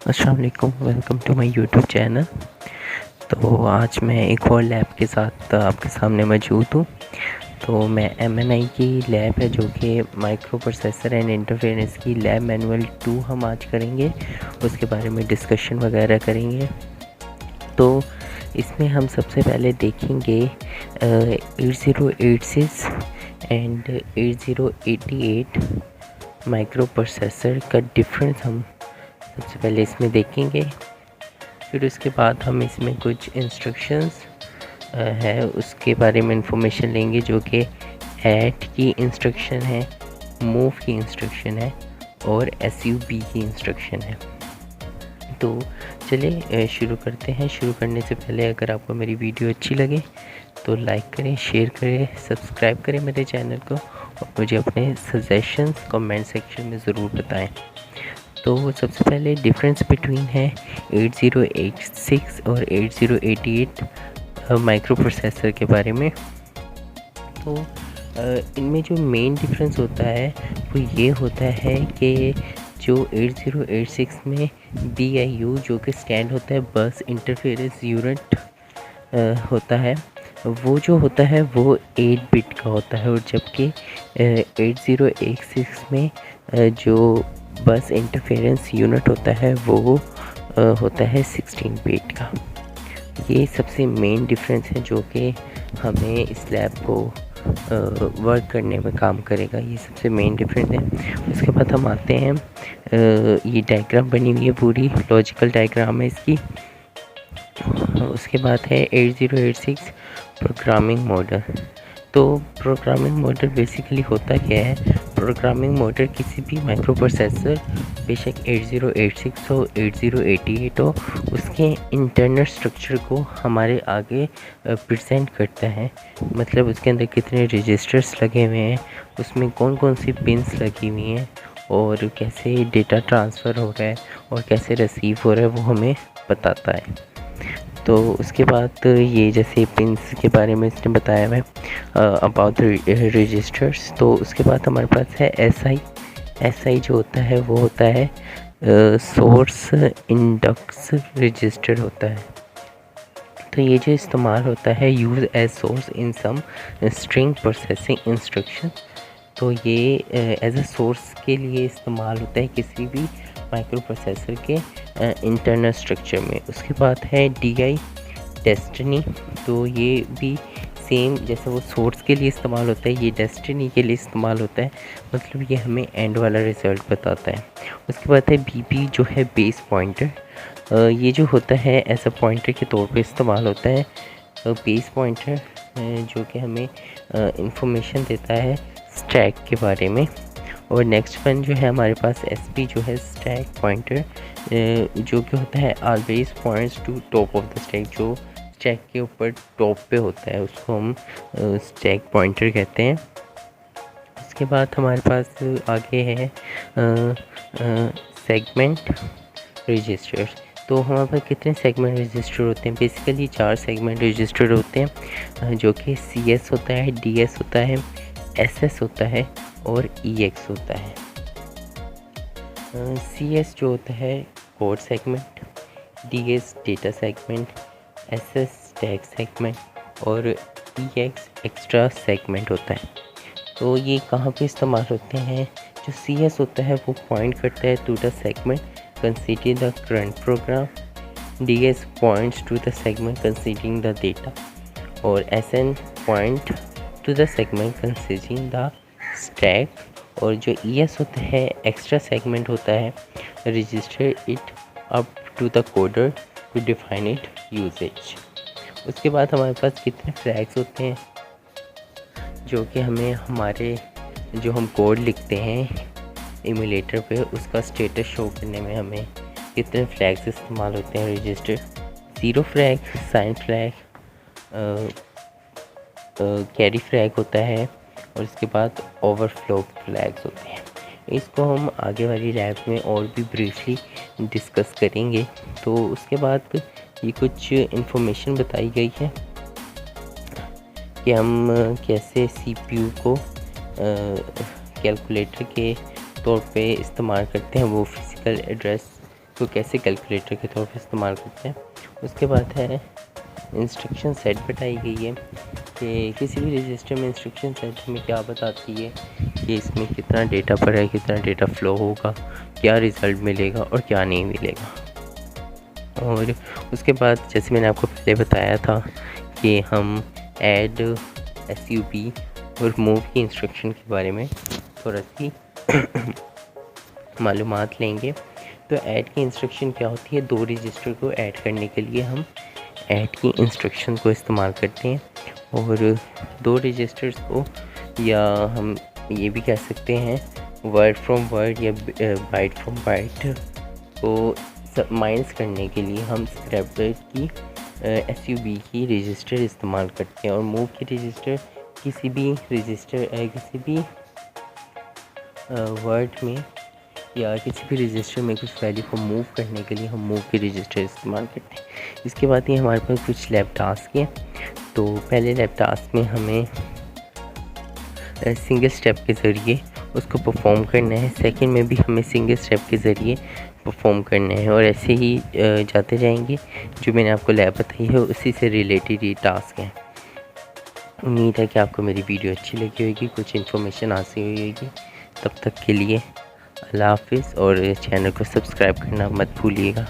अस्सलाम वालेकुम, welcome to my YouTube channel. तो आज मैं एक और लैब के साथ आपके सामने मौजूद हूँ। तो मैं एमएनआई की लैब है जो कि माइक्रो प्रोसेसर एंड इंटरफेरेंस की लैब मैनुअल 2 हम आज करेंगे, उसके बारे में डिस्कशन वगैरह करेंगे। तो इसमें हम सबसे पहले देखेंगे 8086 एंड 8088 माइक्रो प्रोसेसर का डिफरेंस हम सबसे पहले इसमें देखेंगे। फिर उसके बाद हम इसमें कुछ इंस्ट्रक्शंस है उसके बारे में इंफॉर्मेशन लेंगे, जो कि ऐड की इंस्ट्रक्शन है, मूव की इंस्ट्रक्शन है और एसयूबी की इंस्ट्रक्शन है। तो चलिए शुरू करते हैं। शुरू करने से पहले अगर आपको मेरी वीडियो अच्छी लगे तो लाइक करें, शेयर करें, सब्सक्राइब करें मेरे चैनल को और मुझे अपने सजेशंस कमेंट सेक्शन में ज़रूर बताएं। तो सबसे पहले डिफरेंस बिटवीन है 8086 और 8088 माइक्रो प्रोसेसर के बारे में। तो इनमें जो मेन डिफरेंस होता है वो ये होता है कि जो 8086 में BIU जो कि स्टैंड होता है बस इंटरफेरेंस यूनिट होता है, वो जो होता है वो 8 बिट का होता है, और जबकि 8086 में जो बस इंटरफेरेंस यूनिट होता है वो होता है 16 बिट का। ये सबसे मेन डिफरेंस है जो कि हमें इस लैब को वर्क करने में काम करेगा। ये सबसे मेन डिफरेंस है। उसके बाद हम आते हैं, ये डायग्राम बनी हुई है, पूरी लॉजिकल डायग्राम है इसकी। उसके बाद है 8086 प्रोग्रामिंग मॉडल। तो प्रोग्रामिंग मॉडल बेसिकली होता क्या है? प्रोग्रामिंग मॉडल किसी भी माइक्रो प्रोसेसर, बेशक 8086 हो 8088 हो, उसके इंटरनल स्ट्रक्चर को हमारे आगे प्रेजेंट करता है। मतलब उसके अंदर कितने रजिस्टर्स लगे हुए हैं, उसमें कौन कौन सी पिन्स लगी हुई हैं और कैसे डेटा ट्रांसफ़र हो रहा है और कैसे रिसीव हो रहा है, वो हमें बताता है। तो उसके बाद ये जैसे पिंस के बारे में इसने बताया है अबाउट रजिस्टर्स। तो उसके बाद हमारे पास है एसआई जो होता है वो होता है सोर्स इंडेक्स रजिस्टर होता है। तो ये जो इस्तेमाल होता है use as source in some string processing instruction. तो ये एज अ सोर्स के लिए इस्तेमाल होता है किसी भी माइक्रो प्रोसेसर के इंटरनल स्ट्रक्चर में। उसके बाद है DI डेस्टिनी। तो ये भी सेम जैसे वो सोर्स के लिए इस्तेमाल होता है, ये डेस्टिनी के लिए इस्तेमाल होता है, मतलब ये हमें एंड वाला रिज़ल्ट बताता है। उसके बाद है BP जो है बेस पॉइंटर। ये जो होता है एज अ पॉइंटर के तौर पे इस्तेमाल होता है। बेस पॉइंटर जो कि हमें इंफॉर्मेशन देता है स्टैक के बारे में। और नेक्स्ट वन जो है हमारे पास SP जो है स्टैक पॉइंटर, जो कि होता है always points to top of the stack. जो स्टैक के ऊपर टॉप पे होता है उसको हम स्टैक पॉइंटर कहते हैं। उसके बाद हमारे पास आगे है सेगमेंट रजिस्टर। तो हमारे पास कितने सेगमेंट रजिस्टर होते हैं? बेसिकली 4 सेगमेंट रजिस्टर होते हैं, जो कि CS होता है, DS होता है, SS होता है और EX होता है। CS जो होता है code segment, DS data segment, SS stack segment और EX एक्स्ट्रा सेगमेंट होता है। तो ये कहाँ पे इस्तेमाल होते हैं? जो CS होता है वो पॉइंट करता है to the segment considering the current program, DS points to the segment considering the data और SN point to the segment considering the stack. और जो ES होता है एक्स्ट्रा सेगमेंट होता है register it up to the coder to define it usages. उसके बाद हमारे पास कितने फ्लैग्स होते हैं जो कि हमें हमारे जो हम कोड लिखते हैं इम्यूलेटर पे उसका स्टेटस शो करने में हमें कितने फ्लैग्स इस्तेमाल होते हैं? Register 0 flag, sign flag, carry flag होता है और इसके बाद ओवरफ्लो फ्लैग्स होते हैं। इसको हम आगे वाली लैब में और भी ब्रीफली डिस्कस करेंगे। तो उसके बाद ये कुछ इन्फॉर्मेशन बताई गई है कि हम कैसे CPU को कैलकुलेटर के तौर पे इस्तेमाल करते हैं। वो फिज़िकल एड्रेस को कैसे कैलकुलेटर के तौर पर इस्तेमाल करते हैं। उसके बाद है इंस्ट्रक्शन सेट बताई गई है कि किसी भी रजिस्टर में इंस्ट्रक्शन सेट हमें क्या बताती है कि इसमें कितना डेटा पड़ा है, कितना डेटा फ़्लो होगा, क्या रिज़ल्ट मिलेगा और क्या नहीं मिलेगा। और उसके बाद जैसे मैंने आपको पहले बताया था कि हम ऐड, SUB और मूव की इंस्ट्रक्शन के बारे में थोड़ा सी मालूमात लेंगे। तो ऐड की इंस्ट्रक्शन क्या होती है, 2 रजिस्टर को ऐड करने के लिए हम ऐड की इंस्ट्रक्शन को इस्तेमाल करते हैं। और 2 रजिस्टर्स को, या हम ये भी कह सकते हैं वर्ड फ्रॉम वर्ड या बाइट फ्रॉम बाइट को माइनस करने के लिए हम स्क्रैपर की SUB की रजिस्टर इस्तेमाल करते हैं। और मूव की रजिस्टर किसी भी वर्ड में या किसी भी रजिस्टर में कुछ वैल्यू को मूव करने के लिए हम मूव की रजिस्टर इस्तेमाल करते हैं। इसके बाद ये हमारे पास कुछ लैब टास्क हैं। तो पहले लैब टास्क में हमें सिंगल स्टेप के ज़रिए उसको परफॉर्म करना है। सेकंड में भी हमें सिंगल स्टेप के ज़रिए परफॉर्म करना है, और ऐसे ही जाते जाएंगे। जो मैंने आपको लैब बताई है उसी से रिलेटेड ये टास्क हैं। उम्मीद है कि आपको मेरी वीडियो अच्छी लगी होगी, कुछ इन्फॉर्मेशन हासिल हुई होगी। तब तक के लिए अल्लाह हाफिज़, और चैनल को सब्सक्राइब करना मत भूलिएगा।